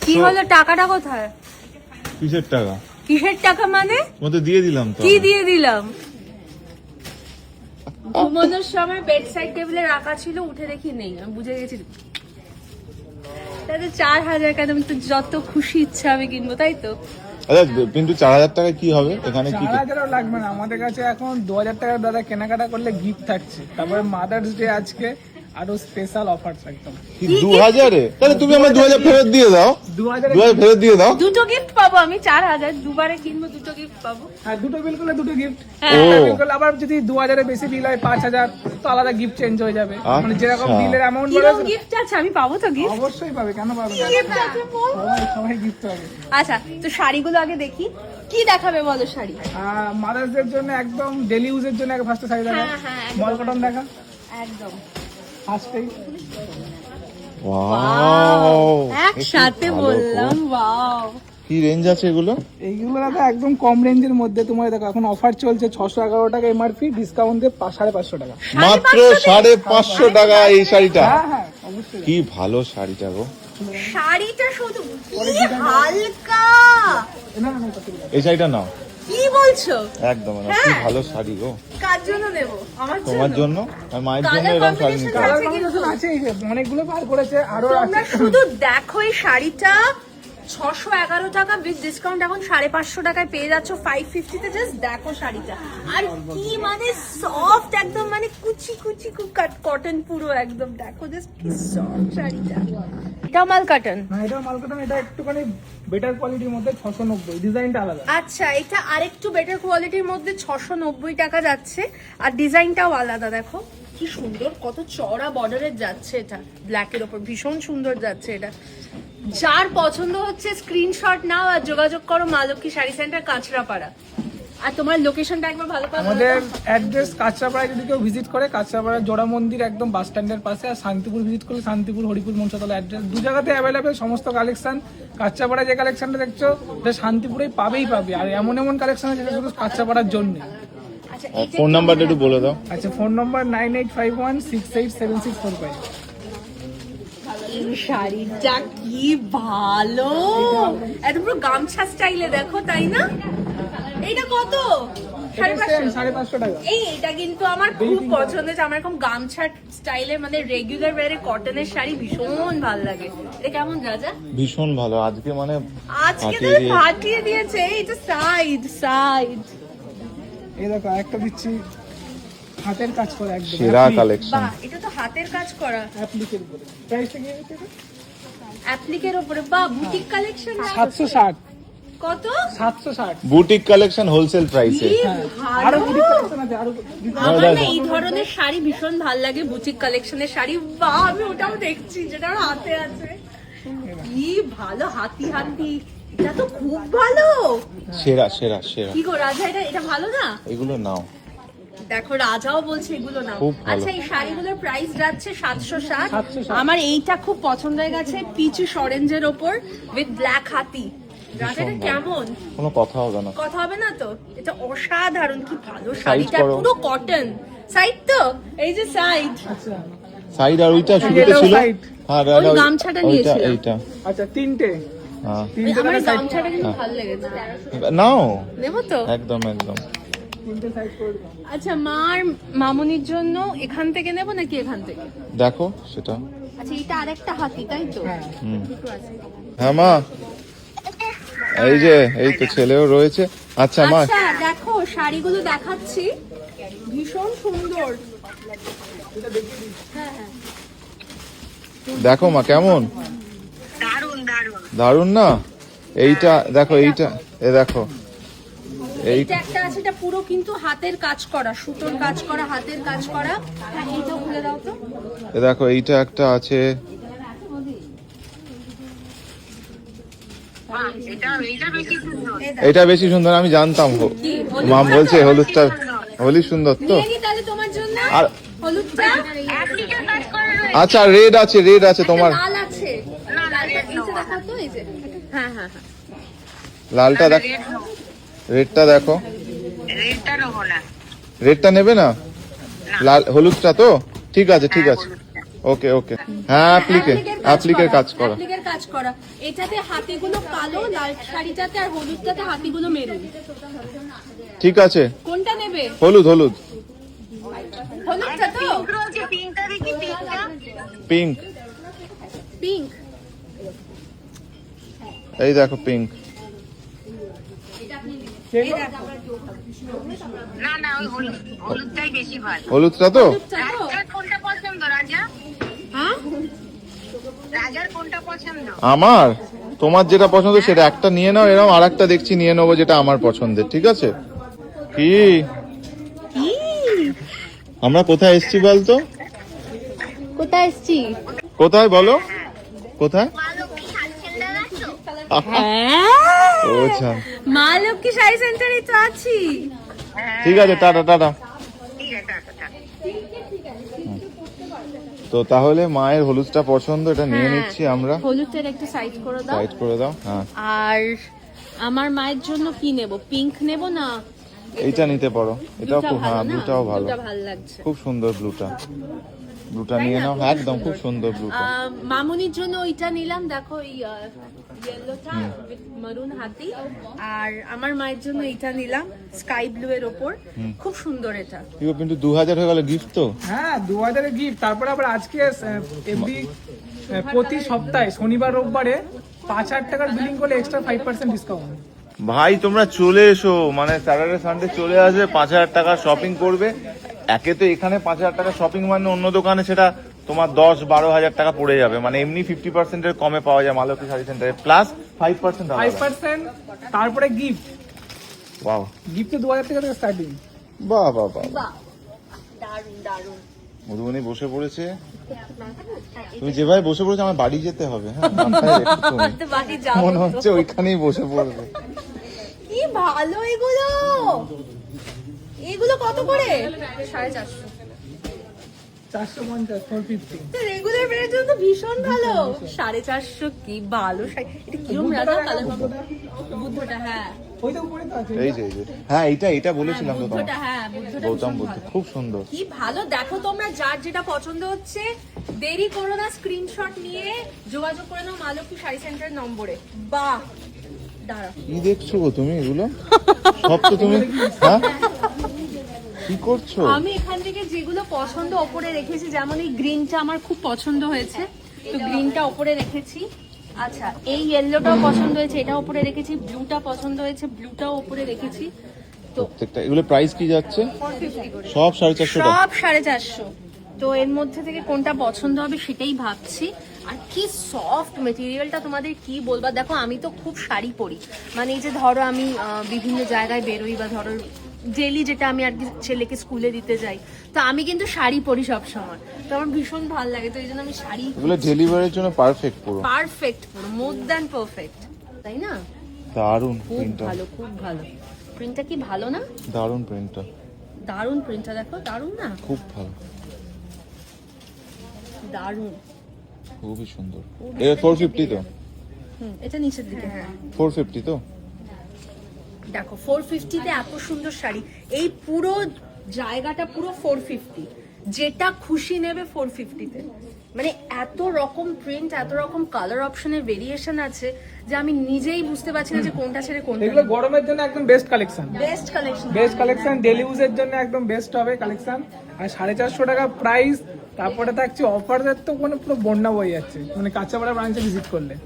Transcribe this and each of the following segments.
কি হলো, টাকাটা কোথায়? কিসের টাকা? কিসের টাকা মানে? মতে দিয়ে দিলাম তো। কি দিয়ে দিলাম? ঘুমানোর সময় বেড সাইড টেবিলে রাখা ছিল, উঠে দেখি নেই, আমি বুঝে গেছি। তাহলে 4000 কেন? আমি তো যত খুশি ইচ্ছা আমি কিনবো, তাই তো? আচ্ছা কিন্তু 4000 টাকা কি হবে এখানে? কি 4000ও লাগবে না, আমাদের কাছে এখন 2000 টাকার দাদা কেনাকাটা করলে গিফট থাকছে। তারপরে মাদার্স ডে আজকে আরো স্পেশাল অফারস একদম। 2000 এ? তাহলে তুমি আমার 2000 ফেরত দিয়ে দাও। 2000 ফেরত দিয়ে দাও। দুটো গিফট পাবো আমি। 4000 দুবারে কিনবো, দুটো গিফট পাবো। হ্যাঁ, দুটো বিল করলে দুটো গিফট। ও। বিল করলে আবার যদি 2000 এর বেশি বিল হয় 5000, তো আলাদা গিফট চেঞ্জ হয়ে যাবে। মানে যেরকম আচ্ছা। বিলের অ্যামাউন্ট কিরকম বাড়বে গিফট আছে? আমি পাবো তো গিফট? অবশ্যই পাবে, কেন পাবে না? গিফট আছে বল। সবাই গিফট পাবে। আচ্ছা, তো শাড়িগুলো আগে দেখি। কি দেখাবে বলো শাড়ি? মাদার্স ডে এর জন্য একদম ডেলি ইউজের জন্য এক ফার্স্ট শাড়ি দেখা। হ্যাঁ, হ্যাঁ, একদম। মল কটন দেখা একদম। ফার্স্টেই। ওয়াও, একসাথে বললাম ওয়াও। কি রেঞ্জ আছে এগুলো? এইগুলো দাদা একদম কম রেঞ্জের মধ্যে। তোমার দেখো এখন অফার চলছে, 611 টাকা এমআরপি, ডিসকাউন্ট দিয়ে 550 টাকা। মাত্র 550 টাকা এই শাড়িটা। হ্যাঁ হ্যাঁ অবশ্যই। কি ভালো শাড়িটা গো। শাড়িটা শুধু কি হালকা। না না না, কত টাকা? এই শাড়িটা নাও। কি বলছো? একদম না, কি ভালো শাড়ি গো। কার জন্য নেব? আমার তোমার জন্য আর মায়ের জন্য Colour এরকম শাড়ি combination নিতে কালার হবে। কম্বিনেশন আছে, এই যে অনেকগুলো বার করেছে, আরো তোমরা আছে। শুধু দেখো এই শাড়িটা 611 টাকা উইথ ডিসকাউন্ট এখন 550 টাকায় পেয়ে যাচ্ছ 550 তে। জাস্ট দেখো শাড়িটা, আর কি মানে সফট একদম, মানে কুচি কুচি কটন পুরো একদম। দেখো জাস্ট কি সফট শাড়িটা। এটা মাল কটন। হ্যাঁ এটা মালকটন, এটা একটুখানি বেটার কোয়ালিটির মধ্যে 690, ডিজাইনটা আলাদা। আচ্ছা, এটা আরেকটু বেটার কোয়ালিটির মধ্যে 690 টাকা যাচ্ছে, আর ডিজাইনটাও আলাদা। দেখো কি সুন্দর, কত চওড়া বর্ডারের যাচ্ছে, এটা ব্ল্যাকের ওপর ভীষণ সুন্দর যাচ্ছে এটা। যার পছন্দ হচ্ছে স্ক্রিনশট নাও আর যোগাযোগ করো মা লক্ষ্মী শাড়ি সেন্টার, কাঁচরাপাড়া। আর তোমার লোকেশনটা একবার ভালো করে আমাদের অ্যাড্রেস কাঁচরাপাড়ায় যদি কেউ ভিজিট করে, কাঁচরাপাড়া জোড়া মন্দির একদম বাস স্ট্যান্ডের পাশে। আর শান্তিপুর ভিজিট করলে শান্তিপুর হরিপুর মনসাতলা অ্যাড্রেস, দু জায়গাতে অ্যাভেলেবেল সমস্ত কালেকশন। কাঁচরাপাড়ায় যে কালেকশনটা দেখছো ওটা শান্তিপুরেই পাবেই পাবে। আর এমন এমন কালেকশন আছে যেটা শুধু কাঁচরাপাড়ার জন্য। আচ্ছা, ফোন নাম্বারটা একটু বলে দাও। আচ্ছা, ফোন নম্বর 9851687645। এই শাড়িটা কি ভালো, একদম পুরো গামছা স্টাইলে, দেখো তাই না? এইটা কত? 550 550 টাকা। এটা কিন্তু আমার খুব পছন্দ হয়েছে। আমার এরকম গামছা স্টাইলে, মানে রেগুলার ওয়ারে কটনের শাড়ি ভীষণ ভালো লাগে। এটা কেমন রাজা? ভীষণ ভালো আজকে, মানে আজকে তো ফাটিয়ে দিয়েছে। ফাটিয়ে দিয়েছে। এইটা সাইড সাইড। এই দেখো আরেকটা দিচ্ছি, হাতের কাজ করা একদম সেরা কালেকশন। বাহ, এটা তো হাতের কাজ করা, অ্যাপ্লিকের উপরে। প্রাইসটা কি হচ্ছে? অ্যাপ্লিকের উপরে। বাহ, বুটিক কালেকশন। 760। কত? 760। বুটিক কালেকশন হোলসেল প্রাইসে। কি আরো ভালো। বুটিক কালেকশন আছে, আরো আমার না এই ধরনের শাড়ি ভীষণ ভালো লাগে, বুটিক কালেকশনের শাড়ি। বাহ, আমি ওটাও দেখছি যেটা আমার হাতে আছে। কি ভালো, হাতি হাতি। এটা তো খুব ভালো। সেরা সেরা সেরা। কি গো রাজা, এটা এটা ভালো না? এগুলো নাও। দেখো রাজাও বলছে এগুলো নাও। খুব ভালো। আচ্ছা, এই শাড়িগুলোর প্রাইস যাচ্ছে 760। 760। আমার এইটা খুব পছন্দ হয়ে গেছে, পিচ অরেঞ্জের ওপর উইথ ব্ল্যাক হাতি। রাজা, এটা কেমন? কোনো কথা হবে না। কথা হবে না তো? এটা অসাধারণ, কি ভালো Side শাড়িটা, করো। পুরো কটন। সাইড তো, এই যে সাইড। আচ্ছা সাইড আর ওইটা শুরুতে এটাও ছিল। side। হ্যাঁ ওই গামছাটা নিয়েছিলাম। এইটা। আচ্ছা, তিনটে হ্যাঁ আমার এই সাইড, গামছাটা কিন্তু ভালো লেগেছে। নাও। নেবো তো? একদম একদম। তিনটে সাইড করে দিলাম। আচ্ছা, মার মামুনির জন্য এখান থেকে নেবো নাকি এখান থেকে? দেখো সেটা। আচ্ছা, এটা আরেকটা হাতি, তাই তো? হ্যাঁ। দুটো আছে। হ্যাঁ মা, এই যে এই তো ছেলেও রয়েছে। আচ্ছা মা, আচ্ছা দেখো, শাড়িগুলো দেখাচ্ছি, ভীষণ সুন্দর। হ্যাঁ হ্যাঁ, দেখো মা কেমন। দারুন না? এইটা দেখো, এইটা এ দেখো। এই এইটা একটা আছে, এটা পুরো কিন্তু হাতের কাজ করা, সুতোর কাজ করা, হাতের কাজ করা। হ্যাঁ, এইটাও খুলে দাও তো। এ দেখো, এইটা একটা আছে। এটা বেশি সুন্দর, আমি জানতাম। কি, মা বলছে হলুদটা হলি সুন্দর তো। নিয়ে নি তাহলে তোমার জন্য আর হলুদটা। আচ্ছা, রেড আছে, রেড আছে তোমার। লাল আছে, লালটা এইটা দেখাও তো, এই যে। হ্যাঁ হ্যাঁ হ্যাঁ, লালটা দেখো, রেডটা দেখো। রেডটা নেবে না? লাল হলুদটা তো ঠিক আছে, ঠিক আছে। ওকে ওকে, হ্যাঁ অ্যাপ্লিকের কাজ করা। অ্যাপ্লিকের কাজ করা। এটাতে হাতিগুলো কালো, লাল শাড়িটাতে আর হলুদটাতে হাতিগুলো মেরুন। ঠিক আছে, কোনটা নেবে? হলুদ হলুদ, হলুদটা তো? Pink, pink. এই দেখো পিঙ্ক। এই দেখো। না না ওই হলুদটাই বেশি ভালো। হলুদটা তো? হলুদটা তো? রাজার কোনটা পছন্দ রাজা? হ্যাঁ? রাজার কোনটা পছন্দ? আমার, তোমার যেটা পছন্দ সেটা একটা নিয়ে নাও, এরকম আর একটা দেখছি নিয়ে নেবো যেটা আমার পছন্দের, ঠিক আছে? কি কি? আমরা কোথায় এসছি বলতো? কোথায় এসছি? কোথায় বলো, কোথায়? মা লক্ষ্মী শাড়ি সেন্টার আছো? হ্যাঁ, ও আচ্ছা, মা লক্ষ্মী শাড়ি সেন্টারে তো আছি। ঠিক আছে, টাটা টাটা। ঠিক আছে আচ্ছা। তো তাহলে মায়ের হলুদটা পছন্দ, এটা নিয়ে হ্যাঁ। নিচ্ছি আমরা। হলুদটা একটু সাইড করে দাও। সাইড করে দাও, হ্যাঁ। আর আমার মায়ের জন্য কি নেব? পিঙ্ক নেব না এইটা নিতে পারো, এটাও ব্লুটা খুব, হ্যাঁ ভালো না? ব্লুটাও ভালো, ব্লুটা ভালো লাগছে। খুব সুন্দর ব্লুটা। ব্লুটা তাই নিয়ে না? নাও, খুব একদম খুব সুন্দর ব্লুটা। মামুনির জন্য ওইটা নিলাম, দেখো এই ইয়েলোটা উইথ মারুন হাতি। আর আমার মায়ের জন্য এইটা নিলাম স্কাই ব্লু এর ওপর, খুব সুন্দর এটা। ইগো কিন্তু 2000 হয়ে গেল গিফট তো। হ্যাঁ 2000 গিফট। তারপরে আবার আজকে প্রতি সপ্তাহে শনিবার রোববারে 5000 টাকার বিলিং করলে এক্সট্রা 5% ডিসকাউন্ট। ভাই তোমরা চলে এসো, মানে স্যাটারডে সানডে চলে আসবে, 5000 টাকা শপিং করবে। একে তো এখানে 5000 টাকা শপিং, মানে অন্য দোকানে সেটা তোমার 10-12 হাজার টাকা পড়ে যাবে, মানে এমনি 50% এর কমে পাওয়া যায় মা লক্ষ্মী শাড়ি সেন্টারে, প্লাস 5%। 5% তারপরে গিফট। ওয়াও, গিফট তো 2000 টাকা থেকে স্টার্টিং। বাহ বাহ বাহ। বাহ, দারুন দারুন। মধুবনী বসে পড়েছে, তুমি যেভাবে বসে পড়েছো আমার বাড়ি যেতে হবে। হ্যাঁ মাথায় রেখো তুমি। তো বাড়ি যাবো মনে তো। হচ্ছে ওইখানেই বসে পড়বে। কি ভালো এগুলো। এগুলো কত করে? 450। 450 450। তো রেগুলার বেড়ে জন্য ভীষণ ভালো। 450 কি ভালো শাড়ি। এটা কিরম রাজা কালার পাবো? বুদ্ধটা, হ্যাঁ ওইটা উপরে তো আছে। এই যে এই যে, হ্যাঁ এটা বলেছিলাম তো তোমার, বুদ্ধটা, হ্যাঁ বুদ্ধটা গৌতম ভীষণ বুদ্ধ ভালো। খুব সুন্দর। কি ভালো, দেখো তোমরা যার যেটা পছন্দ হচ্ছে দেরি করো না, স্ক্রিনশট নিয়ে যোগাযোগ করে নাও মা লক্ষ্মী শাড়ি সেন্টারের নম্বরে। বাহ, দাঁড়া কি দেখছো গো তুমি এগুলো? সব তো তুমি, হ্যাঁ কি করছো? আমি এখান থেকে যেগুলো পছন্দ ওপরে রেখেছি, যেমন এই গ্রিনটা আমার খুব পছন্দ হয়েছে, তো গ্রিনটা ওপরে রেখেছি। আচ্ছা, এই ইয়েলোটাও পছন্দ হয়েছে, এটা ওপরে রেখেছি। ব্লুটা পছন্দ হয়েছে, ব্লুটাও ওপরে রেখেছি। তো প্রত্যেকটা এগুলো প্রাইস কি যাচ্ছে? 450 করে সব 450 টাকা। সব 450। তো এর মধ্যে থেকে কোনটা পছন্দ হবে সেটাই ভাবছি। আর কি সফট মেটেরিয়ালটা, তোমাদের কি বলবা। দেখো আমি তো খুব শাড়ি পরি, মানে এই যে ধরো আমি বিভিন্ন জায়গায় বেরোই, বা ধরো ডেলি যেটা আমি আর কি ছেলেকে স্কুলে দিতে যাই, তো আমি কিন্তু শাড়ি পরি সব সময়, তো আমার ভীষণ ভালো লাগে। তো এই জন্য আমি শাড়ি, এগুলো ডেলিভারির জন্য পারফেক্ট পুরো, পারফেক্ট, পুরো মোর দ্যান পারফেক্ট, তাই না? দারুন খুব প্রিন্টটা, ভালো, খুব ভালো। প্রিন্টটা কি ভালো না? দারুন প্রিন্টটা, দারুন প্রিন্টটা, দেখো দারুন না? খুব ভালো, দারুন। খুবই সুন্দর। এটা 450 তো? এটা নিচের দিকে, হ্যাঁ 450 তো? দেখো 450 তে এত সুন্দর শাড়ি, এই পুরো জায়গাটা পুরো 450, যেটা খুশি নেবে 450 তে। মানে এত রকম প্রিন্ট, এত রকম কালার অপশনের ভেরিয়েশন আছে যে আমি নিজেই বুঝতে পারছি না যে কোনটা ছেড়ে কোনটা। এগুলো গরমের জন্য একদম best collection. Best collection, best collection daily ইউজের জন্য একদম বেস্ট হবে কালেকশন। আর 450 টাকা প্রাইস, তারপরে থাকছে অফারদের তো কোনো পুরো বন্যা বয়ে যাচ্ছে, মানে কাঁচাপাড়া ব্রাঞ্চে ভিজিট করলে।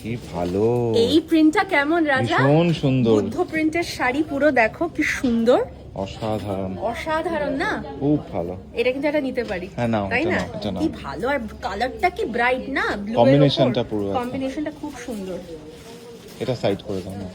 কি ভালো, এই প্রিন্টটা কেমন রাজা? ভীষণ সুন্দর, বুদ্ধ প্রিন্টের শাড়ি পুরো, দেখো কি সুন্দর, অসাধারণ, অসাধারণ না? খুব ভালো। এটা কিন্তু একটা নিতে পারি, হ্যাঁ, নাও, তাই এটা না? নাও, এটা নাও। কি ভালো, আর কালারটা কি ব্রাইট না, ব্লু Combination টা পুরো একদম। কম্বিনেশনটা খুব সুন্দর। এটা সাইড করে দাও না।